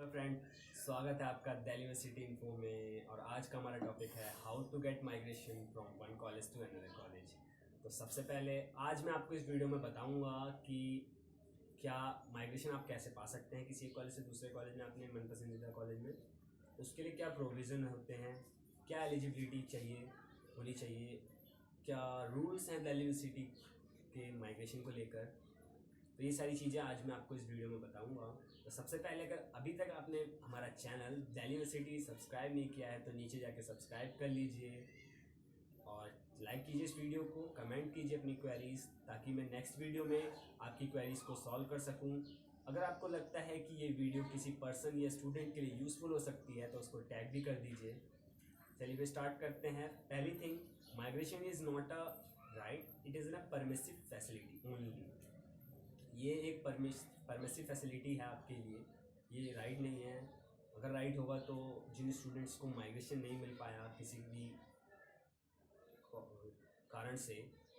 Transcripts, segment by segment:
Hello friend, स्वागत है आपका दिल्ली यूनिवर्सिटी इन्फो में। और आज का हमारा टॉपिक है how to get migration from one college to another college. तो सबसे पहले आज मैं आपको इस वीडियो में बताऊंगा कि क्या माइग्रेशन आप कैसे पा सकते हैं किसी एक कॉलेज से दूसरे कॉलेज में, अपने मन पसंदीदा कॉलेज में। उसके लिए क्या प्रोविज़न होते हैं, क्या एलिजिबिलिटी चाहिए होनी चाहिए, क्या रूल्स हैं दिल्ली यूनिवर्सिटी के माइग्रेशन को लेकर। तो ये सारी चीज़ें आज मैं आपको इस वीडियो में बताऊंगा। तो सबसे पहले, अगर अभी तक आपने हमारा चैनल दिल्ली यूनिवर्सिटी सब्सक्राइब नहीं किया है तो नीचे जाके सब्सक्राइब कर लीजिए और लाइक कीजिए इस वीडियो को, कमेंट कीजिए अपनी क्वेरीज, ताकि मैं नेक्स्ट वीडियो में आपकी क्वेरीज को सॉल्व कर सकूं। अगर आपको लगता है कि ये वीडियो किसी पर्सन या स्टूडेंट के लिए यूज़फुल हो सकती है तो उसको टैग भी कर दीजिए। चलिए फिर स्टार्ट करते हैं। पहली thing, migration is not a right, it is an permissive facility only. ये एक परमिसिव फैसिलिटी है आपके लिए, ये राइट नहीं है। अगर राइट होगा तो जिन स्टूडेंट्स को माइग्रेशन नहीं मिल पाया किसी भी कारण से,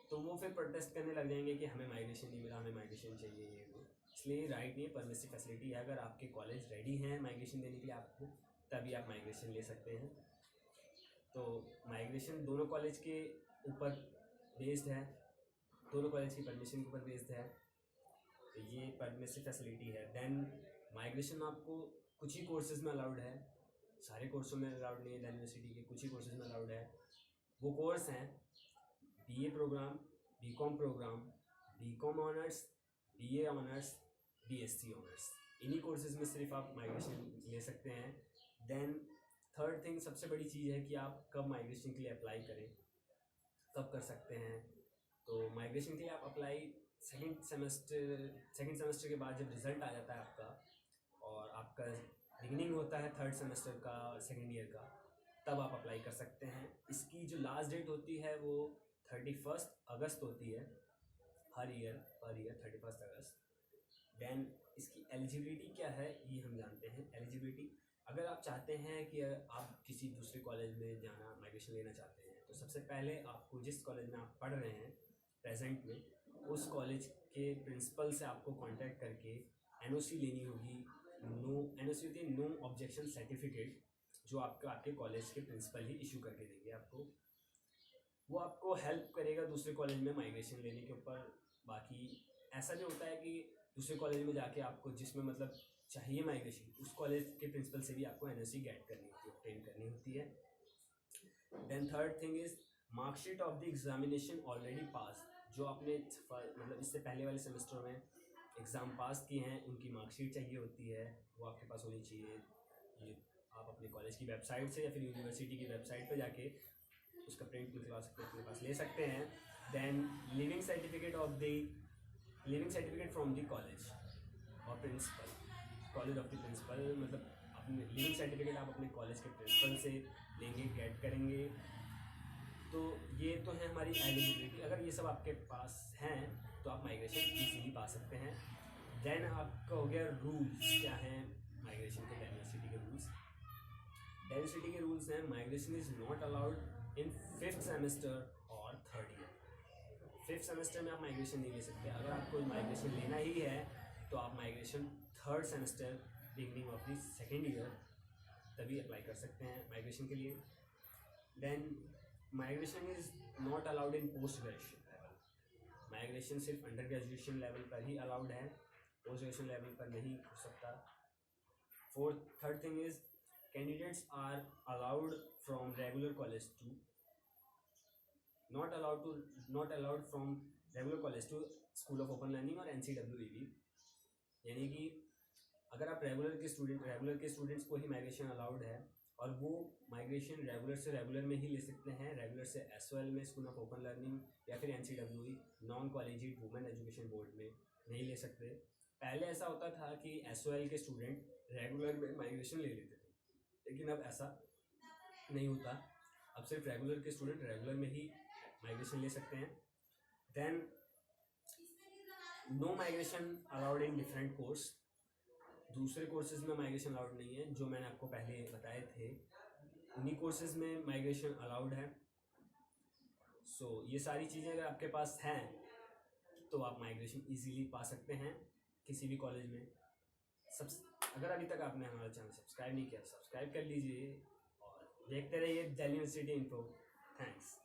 तो वो फिर प्रोटेस्ट करने लग जाएंगे कि हमें माइग्रेशन नहीं मिला, हमें माइग्रेशन चाहिए ये वो। इसलिए राइट नहीं है, परमिसिव फैसिलिटी है। अगर आपके कॉलेज रेडी हैं माइग्रेशन देने के लिए आपको, तभी आप माइग्रेशन ले सकते हैं। तो माइग्रेशन दोनों कॉलेज के ऊपर बेस्ड है, दोनों कॉलेज की परमिशन के ऊपर बेस्ड है। तो ये परमिसिव फैसिलिटी है। देन माइग्रेशन आपको कुछ ही कोर्सेज में अलाउड है, सारे कोर्सों में अलाउड नहीं है। दिल्ली यूनिवर्सिटी के कुछ ही कोर्सेज में अलाउड है। वो कोर्स हैं BA programme, BCom programme, BCom honours, BA honours, BSc honours. इन्हीं कोर्सेज में सिर्फ आप माइग्रेशन ले सकते हैं। देन थर्ड थिंग, सबसे बड़ी चीज़ है कि आप कब माइग्रेशन के लिए अप्लाई करें, कब कर सकते हैं। तो माइग्रेशन के लिए आप अप्लाई सेकेंड सेमेस्टर के बाद, जब रिज़ल्ट आ जाता है आपका और आपका बिगिनिंग होता है थर्ड सेमेस्टर का, सेकेंड ईयर का, तब आप अप्लाई कर सकते हैं। इसकी जो लास्ट डेट होती है वो 31 अगस्त होती है, हर ईयर 31 अगस्त। देन इसकी एलिजिबिलिटी क्या है ये हम जानते हैं। एलिजिबिलिटी, अगर आप चाहते हैं कि आप किसी दूसरे कॉलेज में जाना, माइग्रेशन लेना चाहते हैं, तो सबसे पहले आपको जिस कॉलेज में आप पढ़ रहे हैं प्रेजेंट में, उस कॉलेज के प्रिंसिपल से आपको कांटेक्ट करके एनओसी लेनी होगी। एनओसी होती है नो ऑब्जेक्शन सर्टिफिकेट, जो आपके कॉलेज के प्रिंसिपल ही इशू करके देंगे आपको। वो आपको हेल्प करेगा दूसरे कॉलेज में माइग्रेशन लेने के ऊपर। बाकी ऐसा भी होता है कि दूसरे कॉलेज में जाके आपको जिसमें मतलब चाहिए माइग्रेशन, उस कॉलेज के प्रिंसिपल से भी आपको एनओसी गेट करनी होती है, ऑब्टेन करनी होती है। Then third thing is marksheet of the examination already pass, जो आपने मतलब इससे पहले वाले सेमेस्टर में एग्ज़ाम पास किए हैं, उनकी मार्कशीट चाहिए होती है, वो आपके पास होनी चाहिए। ये आप अपने कॉलेज की वेबसाइट से या फिर यूनिवर्सिटी की वेबसाइट पर जाके उसका प्रिंट निकलवा सकते हैं, अपने पास ले सकते हैं। Then leaving certificate from the college और principal, college of the principal, मतलब अपने लिविंग सर्टिफिकेट आप अपने कॉलेज के प्रिंसिपल से लेंगे, गेट करेंगे। तो ये तो है हमारी एलिजिबिलिटी। अगर ये सब आपके पास हैं तो आप माइग्रेशन इजीली पा सकते हैं। देन आपका हो गया रूल्स क्या हैं माइग्रेशन के, यूनिवर्सिटी के रूल्स। यूनिवर्सिटी के रूल्स हैं, migration is not allowed in 5th semester और 3rd ईयर। 5th सेमेस्टर में आप माइग्रेशन नहीं ले सकते। अगर आपको माइग्रेशन लेना ही है तो आप migration 3rd semester beginning of the 2nd year तभी अप्लाई कर सकते हैं माइग्रेशन के लिए। Then migration is not allowed in post graduation level. Migration सिर्फ अंडर ग्रेजुएशन लेवल पर ही अलाउड है, पोस्ट ग्रेजुएशन लेवल पर नहीं हो सकता। Third thing is candidates are allowed from regular college to not allowed from regular college to school of open learning और NCWEB। यानी कि अगर आप रेगुलर के स्टूडेंट्स को ही माइग्रेशन अलाउड है, और वो माइग्रेशन रेगुलर से रेगुलर में ही ले सकते हैं, रेगुलर से SOL में, स्कूल ऑफ ओपन लर्निंग, या फिर NCWE non collegiate women education board में नहीं ले सकते। पहले ऐसा होता था कि SOL के स्टूडेंट रेगुलर में माइग्रेशन ले लेते थे, लेकिन अब ऐसा नहीं होता। अब सिर्फ रेगुलर के स्टूडेंट रेगुलर में ही माइग्रेशन ले सकते हैं। Then no migration allowed in different course. दूसरे कोर्सेज में माइग्रेशन अलाउड नहीं है, जो मैंने आपको पहले बताए थे उन्हीं कोर्सेज में माइग्रेशन अलाउड है। सो ये सारी चीज़ें अगर आपके पास हैं तो आप माइग्रेशन इजीली पा सकते हैं किसी भी कॉलेज में। अगर अभी तक आपने हमारा चैनल सब्सक्राइब नहीं किया, सब्सक्राइब कर लीजिए और देखते रहिए दिल्ली यूनिवर्सिटी इन्फो। थैंक्स।